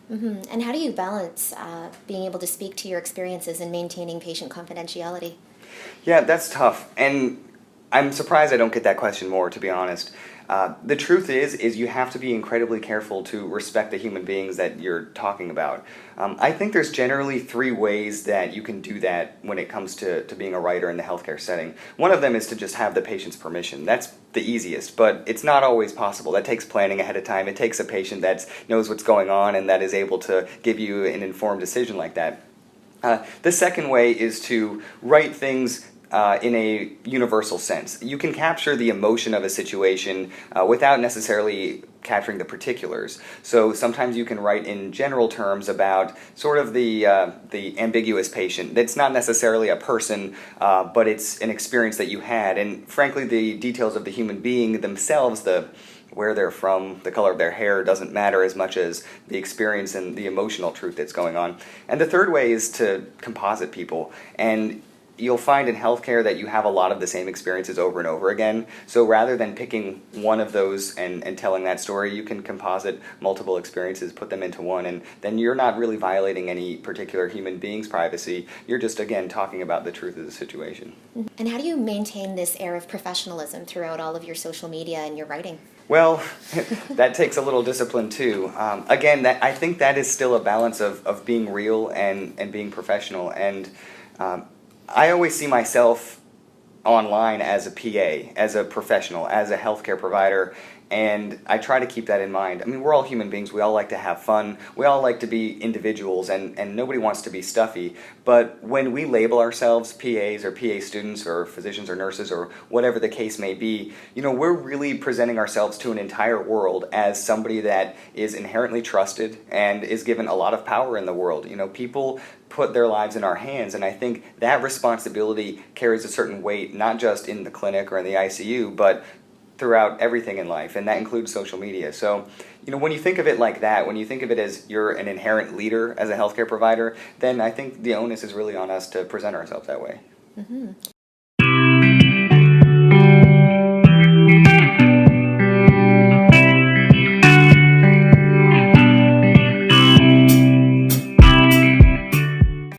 And how do you balance being able to speak to your experiences and maintaining patient confidentiality? Yeah, that's tough, and I'm surprised I don't get that question more, to be honest. The truth is you have to be incredibly careful to respect the human beings that you're talking about. I think there's generally three ways that you can do that when it comes to being a writer in the healthcare setting. One of them is to just have the patient's permission. That's the easiest, but it's not always possible. That takes planning ahead of time. It takes a patient that knows what's going on and that is able to give you an informed decision like that. The second way is to write things in a universal sense. You can capture the emotion of a situation without necessarily capturing the particulars. So sometimes you can write in general terms about sort of the ambiguous patient. It's not necessarily a person, but it's an experience that you had. And frankly, the details of the human being themselves, the where they're from, the color of their hair doesn't matter as much as the experience and the emotional truth that's going on. And the third way is to composite people. And you'll find in healthcare that you have a lot of the same experiences over and over again. So rather than picking one of those and telling that story, you can composite multiple experiences, put them into one, and then you're not really violating any particular human being's privacy. You're just, again, talking about the truth of the situation. And how do you maintain this air of professionalism throughout all of your social media and your writing? Well, that takes a little discipline too. Again, I think that is still a balance of being real and being professional. And I always see myself online as a PA, as a professional, as a healthcare provider, and I try to keep that in mind. I mean, we're all human beings. We all like to have fun. We all like to be individuals, and nobody wants to be stuffy. But when we label ourselves PAs or PA students or physicians or nurses or whatever the case may be, we're really presenting ourselves to an entire world as somebody that is inherently trusted and is given a lot of power in the world. People put their lives in our hands, and I think that responsibility carries a certain weight, not just in the clinic or in the ICU, but throughout everything in life, and that includes social media. So, when you think of it like that, when you think of it as you're an inherent leader as a healthcare provider, then I think the onus is really on us to present ourselves that way.